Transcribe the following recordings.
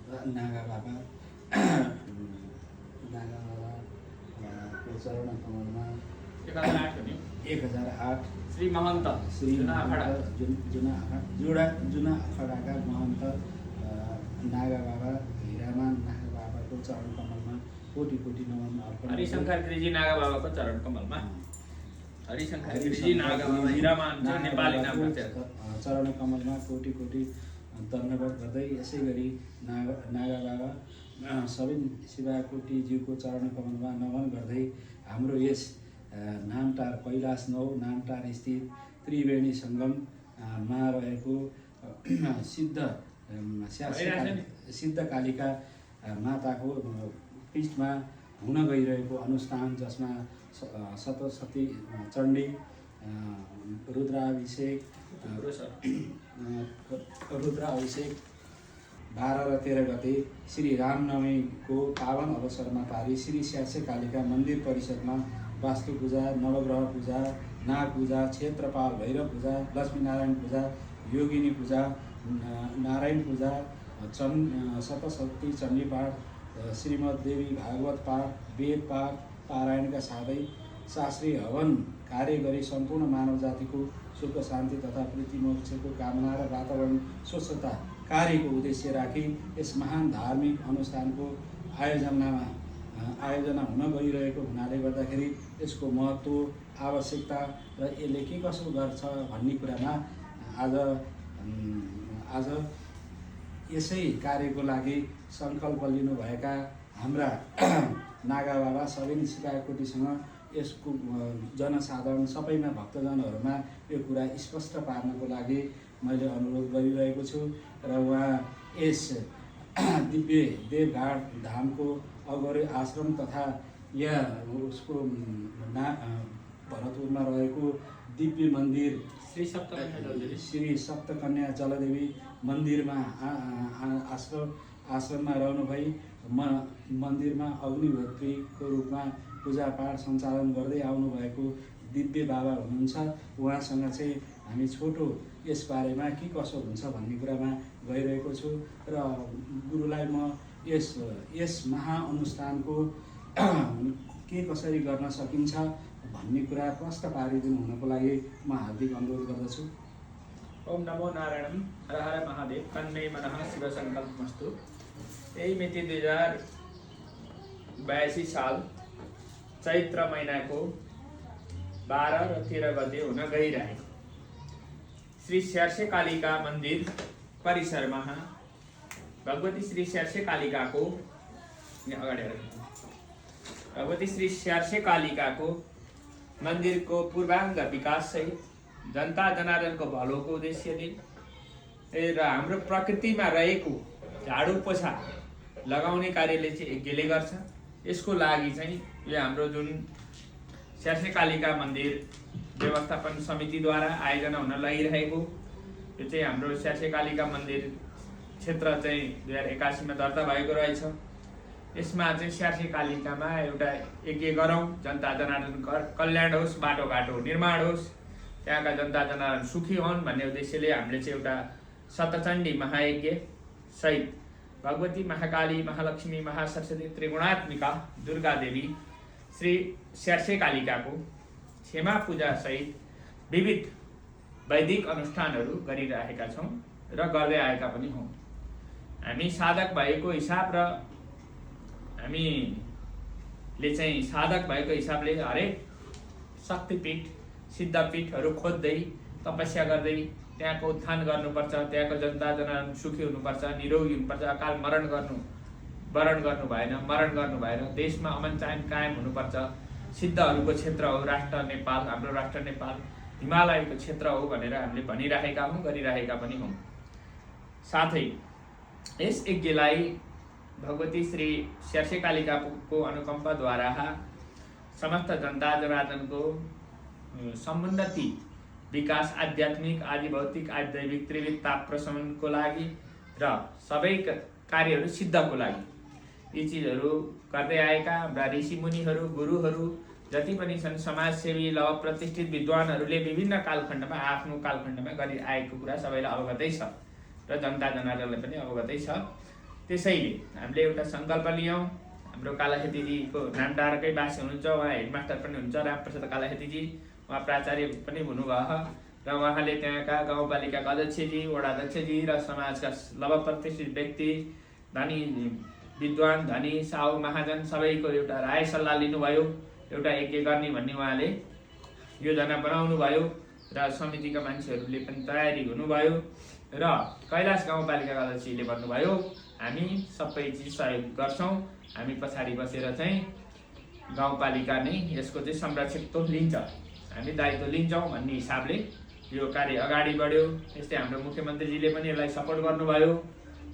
नागा बाबा को चरण कमलमा 1008 श्री महन्त जुना अखडाका महन्त नागा बाबा हिरामान नागा बाबाको चरण कमलमा कोटि कोटि नमन अर्पण। हरिशंकर गिरिजी नागा बाबाको चरण कमलमा हरिशंकर गिरिजी नागा बाबा हिरामान नेपाली नाम चरण कमलमा कोटि कोटि धन्यवाद गर्दै यसै गरी नागा बाबा सबिन शिवाकोटीज्यूको चरण कमलमा नमन गर्दै हाम्रो यस नामटार कैलाश 9 नामटार स्थित त्रिवेणी सङ्गममा रहेको सिद्ध कालिका माताको पीठमा हुन गइरहेको अनुष्ठान जसमा सप्तशती चण्डी रुद्राभिषेक 12 र 13 गते श्री रामनवमीको पावन अवसरमा पारी श्री स्यासे कालिका मन्दिर परिसरमा वास्तु पूजा, नवग्रह पूजा, नाग पूजा, क्षेत्रपाल भैरव पूजा, लक्ष्मीनारायण पूजा, योगिनी पूजा, नारायण पूजा, सप्तशती चण्डी पाठ, श्रीमद् देवी भागवत पाठ, वेद पाठ पारायणका साथै शास्त्रीय हवन कार्य गरी सम्पूर्ण मानव जातिको सुख शान्ति तथा प्रीति मोक्षको कामना र वातावरण स्वच्छता कार्यको उद्देश्य राखी यस महान धार्मिक अनुष्ठानको आयोजना हुन गइरहेको हुनाले गर्दाखेरि यसको महत्त्व, आवश्यकता र यसले के कसो गर्छ भन्ने कुरामा आज यसै कार्यको लागि सङ्कल्प लिनुभएका हाम्रा नागा बाबा सबिन शिवाकोटीसँग यसको जनसाधारण सबैमा भक्तजनहरूमा यो कुरा स्पष्ट पार्नको लागि मैले अनुरोध गरिरहेको छु र उहाँ यस दिव्य देवघाट धामको अगौरे आश्रम तथा यहाँ उसको भरतपुरमा रहेको दिव्य मन्दिर श्री सप्तकन्या जलदेवी मन्दिरमा आश्रममा रहनुभई मन्दिरमा अग्निहोत्रीको रूपमा पूजापाठ सञ्चालन गर्दै आउनुभएको दिव्य बाबा हुनुहुन्छ। उहाँसँग चाहिँ हामी छोटो यस बारेमा के कसो हुन्छ भन्ने कुरामा गइरहेको छु र गुरुलाई म यस महाअनुष्ठानको के कसरी गर्न सकिन्छ भन्ने कुरा प्रष्ट पारिदिनु हुनको लागि म हार्दिक अनुरोध गर्दछु। ओम नमो नारायणम हर हर महादेव तन्मे मनः शिव संकल्पमस्तु। यही मिति 2082 साल चैत्र महिनाको 12 र 13 गते हुन गइरहेको श्री स्यासे कालिका मन्दिर परिसरमा भगवती श्री स्यासे कालिकाको भगवती श्री स्यासे कालिकाको मन्दिरको पूर्वाङ्ग विकास सहित जनता जनार्दनको भलोको उद्देश्यले र हाम्रो प्रकृतिमा रहेको झाडु पोछा लगाउने कार्यले चाहिँ यज्ञले गर्छ। यसको लागि चाहिँ यो हाम्रो जुन स्यासे कालिका मन्दिर व्यवस्थापन समितिद्वारा आयोजना हुन लागिरहेको यो चाहिँ हाम्रो स्यासे कालिका मन्दिर क्षेत्र चाहिँ 2081 मा दर्ता भएको रहेछ। यसमा चाहिँ स्यासे कालिकामा एउटा यज्ञ गरौँ, जनता जनार्दन कल्याण होस्, बाटोघाटो निर्माण होस्, त्यहाँका जनता जनार्दन सुखी हुन् भन्ने उद्देश्यले हामीले चाहिँ एउटा सप्तचण्डी महायज्ञ सहित भगवती महाकाली महालक्ष्मी महासरस्वती त्रिगुणात्मिका दुर्गा देवी श्री स्यासे कालिकाको क्षमा पूजा सहित विविध वैदिक अनुष्ठानहरू गरिरहेका छौँ र गर्दै आएका पनि हौँ। हामी साधक भएको हिसाब र हामीले चाहिँ साधक भएको हिसाबले हरेक शक्तिपीठ सिद्धपीठहरू खोज्दै तपस्या गर्दै त्यहाँको उत्थान गर्नुपर्छ, त्यहाँको जनता जनार्दन सुखी हुनुपर्छ, निरोगी हुनुपर्छ, अकाल मरण गर्नु भएन, देशमा अमन चैन कायम हुनुपर्छ। सिद्धहरूको क्षेत्र हो राष्ट्र नेपाल, हाम्रो राष्ट्र नेपाल हिमालयको क्षेत्र हो भनेर हामीले भनिरहेका हौँ, गरिरहेका पनि हौँ। साथै यस यज्ञलाई भगवती श्री स्यासे कालिकाको अनुकम्पाद्वारा समस्त जनता जनार्दनको समुन्नति विकास आध्यात्मिक आदि भौतिक आदि दैविक त्रिविध ताप प्रशमनको लागि र सबै कार्यहरू सिद्धको लागि यी चिजहरू गर्दै आएका हाम्रा ऋषिमुनिहरू गुरुहरू जति पनि छन् समाजसेवी लव प्रतिष्ठित विद्वानहरूले विभिन्न कालखण्डमा आफ्नो कालखण्डमा गरि आएको कुरा सबैलाई अवगतै छ र जनता जनार्दनलाई पनि अवगतै छ। त्यसैले हामीले एउटा सङ्कल्प लियौँ। हाम्रो कालाखेतीजीको नामडाँडाकै बासी हुनुहुन्छ, उहाँ हेडमास्टर पनि हुनुहुन्छ, रामप्रसाद कालाखेतीजी, उहाँ प्राचार्य पनि हुनुभयो र उहाँले त्यहाँका गाउँपालिकाका अध्यक्षजी, वडा अध्यक्षजी र समाजका लगभग प्रतिष्ठित व्यक्ति, धनी विद्वान, धनी साहु महाजन सबैको एउटा राय सल्लाह लिनुभयो। एउटा यज्ञ गर्ने भन्ने उहाँले योजना बनाउनु भयो र समितिका मान्छेहरूले पनि तयारी हुनुभयो र कैलाश गाउँपालिकाका अध्यक्षले भन्नुभयो हामी सबै चिज सहयोग गर्छौँ, हामी पछाडि बसेर चाहिँ गाउँपालिका नै यसको चाहिँ संरक्षक लिन्छ, हामी दायित्व लिन्छौँ भन्ने हिसाबले यो कार्य अगाडि बढ्यो। यस्तै हाम्रो मुख्यमन्त्रीजीले पनि यसलाई सपोर्ट गर्नुभयो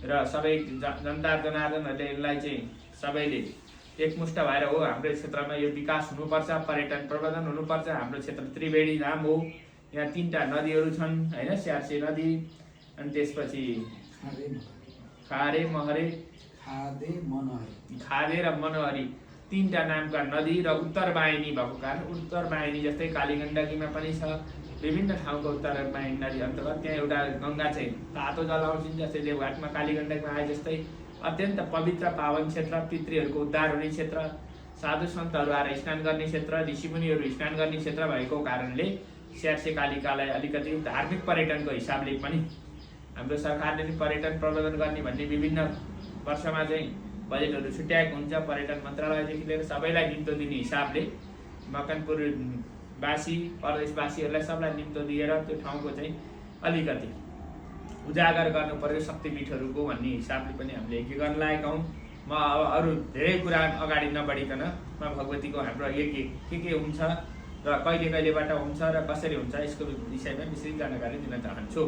र सबै जनता जनार्दनहरूले यसलाई चाहिँ सबैले एकमुष्ट भएर हो हाम्रो क्षेत्रमा यो विकास हुनुपर्छ, पर्यटन प्रवर्धन हुनुपर्छ, हाम्रो क्षेत्र त्रिवेणी धाम हो, यहाँ 3टा नदीहरू छन् होइन, स्यार्से नदी अनि त्यसपछि खारे महरे खादे र मनहरी 3टा नामका नदी र उत्तर वाहिनी भएको कारण उत्तर वाहिनी जस्तै कालीगण्डकीमा पनि छ, विभिन्न ठाउँको उत्तर वाहिनी नदी अन्तर्गत त्यहाँ एउटा गङ्गा चाहिँ तातो जल आउँछन्, जस्तै देवघाटमा कालीगण्डकमा आए जस्तै अत्यन्त पवित्र पावन क्षेत्र, पितृहरूको उद्धार हुने क्षेत्र, साधु सन्तहरू आएर स्नान गर्ने क्षेत्र, ऋषिमुनिहरू स्नान गर्ने क्षेत्र भएको कारणले स्यार्से कालिकालाई अलिकति धार्मिक पर्यटनको हिसाबले पनि हाम्रो सरकारले पनि पर्यटन प्रवर्धन गर्ने भन्ने विभिन्न वर्षमा चाहिँ बजेटहरू छुट्याएको हुन्छ। पर्यटन मन्त्रालयदेखि लिएर सबैलाई निम्तो दिने हिसाबले मकनपुरवासी, प्रदेशवासीहरूलाई सबलाई निम्तो दिएर त्यो ठाउँको चाहिँ अलिकति उजागर गर्नु पर्यो शक्तिपीठहरूको भन्ने हिसाबले पनि हामीले यज्ञ गर्न लागेका हौँ। म अब अरू धेरै कुरा अगाडि नबढिकन म भगवतीको हाम्रो यज्ञ के हुन्छ र कहिले कहिलेबाट हुन्छ र कसरी हुन्छ यसको विषयमा विस्तृत जानकारी दिन चाहन्छु।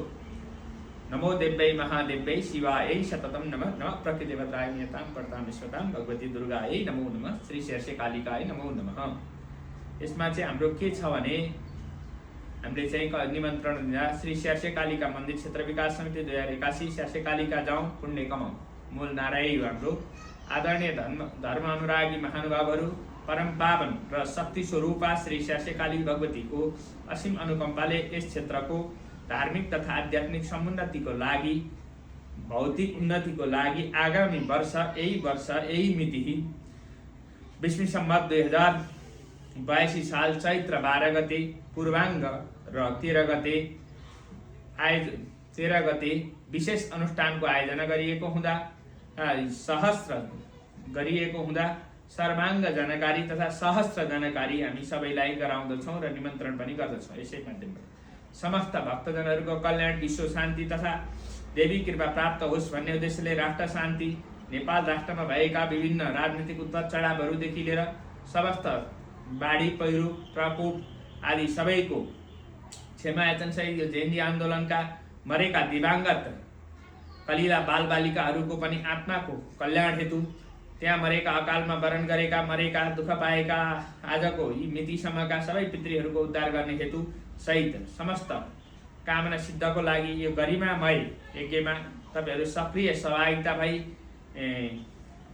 नमो देव्यै महादेव्यै शिवायै सततं नमः, नमः प्रकृतिवताय नियतां परतां विश्वतां भगवती दुर्गायै नमो नमः, श्री स्यार्से कालिकायै नमो नमः। यसमा चाहिँ हाम्रो के छ भने हामीले चाहिँ निमन्त्रण दिँदा श्री स्यार्से कालिका मन्दिर क्षेत्र विकास समिति 2081 स्यार्से कालिका जाउँ पुण्य कमाउँ मूल नारा हो हाम्रो। आदरणीय धर्म अनुरागी महानुभावहरू, परम पावन र शक्ति स्वरूपा श्री स्यार्से काली भगवतीको असीम अनुकम्पाले यस क्षेत्रको धार्मिक तथा आध्यात्मिक समुन्नतिको लागि, भौतिक उन्नतिको लागि आगामी वर्ष यही मिति 20 सम्वत 2082 साल चैत्र 12 गते पूर्वाङ्ग र 13 गते विशेष अनुष्ठानको आयोजना गरिएको हुँदा सर्वाङ्ग जानकारी तथा सहस्त्र जानकारी हामी सबैलाई गराउँदछौँ र निमन्त्रण पनि गर्दछौँ। यसै माध्यमबाट समस्त भक्तजनहरूको कल्याण, विश्व शान्ति तथा देवी कृपा प्राप्त होस् भन्ने उद्देश्यले राष्ट्र शान्ति, नेपाल राष्ट्रमा भएका विभिन्न राजनीतिक उतार चढावहरूदेखि लिएर समस्त बाढी, पहिरो, प्रकोप आदि सबैको क्षमायाचन सहित यो जयन्ती आन्दोलनका मरेका दिवाङ्गत कलिला बालबालिकाहरूको पनि आत्माको कल्याण हेतु, त्यहाँ मरेका, अकालमा वरण गरेका, मरेका, दुःख पाएका आजको यी मितिसम्मका सबै पितृहरूको उद्धार गर्ने हेतु सहित समस्त कामना सिद्धको लागि यो गरिमामय यज्ञमा तपाईँहरू सक्रिय सहभागिता भई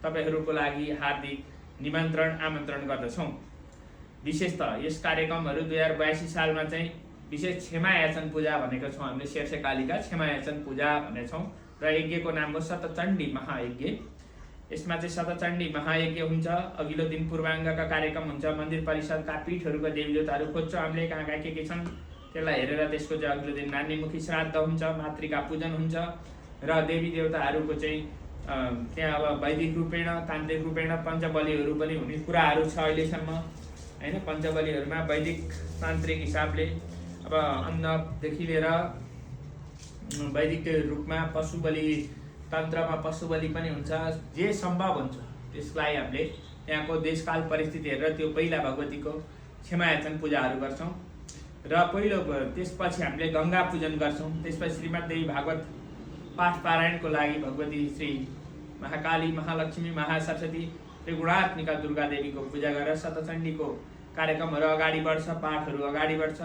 तपाईँहरूको लागि हार्दिक निमन्त्रण आमन्त्रण गर्दछौँ। विशेषतः यस कार्यक्रमहरू 2082 सालमा चाहिँ विशेष क्षमायाचन पूजा भनेको छौँ हामीले, स्यार्से कालिका क्षमायाचन पूजा भनेछौँ र यज्ञको नाम हो शतचण्डी महायज्ञ। यसमा चाहिँ शतचण्डी महायज्ञ हुन्छ। अघिल्लो दिन पूर्वाङ्गका कार्यक्रम हुन्छ, मन्दिर परिसरका पीठहरूका देवी देवताहरू खोज्छौँ हामीले कहाँ कहाँ के छन् त्यसलाई हेरेर त्यसको चाहिँ अघिल्लो दिन नानीमुखी श्राद्ध हुन्छ, मातृका पूजन हुन्छ र देवी देवताहरूको चाहिँ त्यहाँ अब वैदिक रूपेण, तान्त्रिक रूपेण पञ्चबलीहरू पनि हुने कुराहरू छ अहिलेसम्म होइन। पञ्चबलीहरूमा वैदिक तान्त्रिक हिसाबले अब अन्नदेखि लिएर वैदिक रूपमा पशु बलि, तन्त्रमा पशु बलि पनि हुन्छ, जे सम्भव हुन्छ त्यसलाई हामीले यहाँको देशकाल परिस्थिति हेरेर त्यो पहिला भगवतीको क्षमायाचन पूजाहरू गर्छौँ र त्यसपछि हामीले गङ्गा पूजन गर्छौँ। त्यसपछि श्रीमद्देवी भागवत पाठ पारायणको लागि भगवती श्री महाकाली, महालक्ष्मी, महासरस्वती, त्रिगुणात्मिका दुर्गा देवीको पूजा गरेर शतचण्डीको कार्यक्रमहरू अगाडि बढ्छ, पाठहरू अगाडि बढ्छ।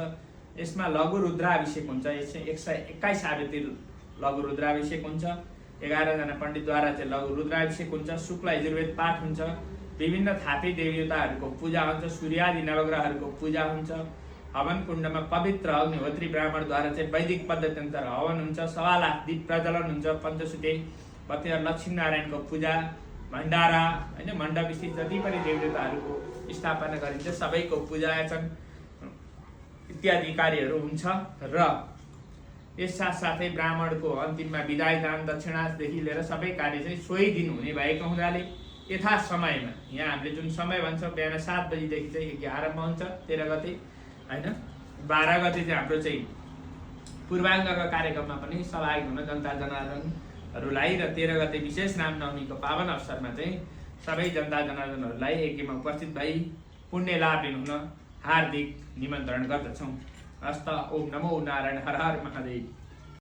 यसमा लघु रुद्राभिषेक हुन्छ, 121 आरती लघु रुद्राभिषेक हुन्छ, 11 जना पण्डितद्वारा चाहिँ लघु रुद्राभिषेक हुन्छ, शुक्ल यजुर्वेद पाठ हुन्छ, विभिन्न थापी देवताहरूको पूजा हुन्छ, सूर्यादि नवग्रहहरूको पूजा हुन्छ, हवन कुण्डमा पवित्र अग्निहोत्री ब्राह्मणद्वारा चाहिँ वैदिक पद्धति अनुसार हवन हुन्छ, 1.25 लाख दीप प्रज्वलन हुन्छ, पञ्चसुते कतिवटा लक्ष्मीनारायणको पूजा भण्डारा होइन मण्डप स्थित जति पनि देवदेवताहरूको स्थापना गरिन्छ सबैको पूजा आचन इत्यादि कार्यहरू हुन्छ र यस साथसाथै ब्राह्मणको अन्तिममा विदाय दान दक्षिणादेखि लिएर सबै कार्य चाहिँ सोही दिन हुने भएको हुनाले यथा समयमा यहाँ हामीले जुन समय भन्छ बिहान 7 बजीदेखि चाहिँ यज्ञ आरम्भ हुन्छ 13 गते होइन 12 गते चाहिँ हाम्रो चाहिँ पूर्वाङ्गका कार्यक्रममा पनि सहभागी हुन जनता जनार्दनहरूलाई र 13 गते विशेष रामनवमीको पावन अवसरमा चाहिँ सबै जनता जनार्दनहरूलाई यज्ञमा उपस्थित भई पुण्य लाभ लिनुहुन हार्दिक निमन्त्रण गर्दछौँ। हस्त ओम नमो नारायण हर हर महादेव।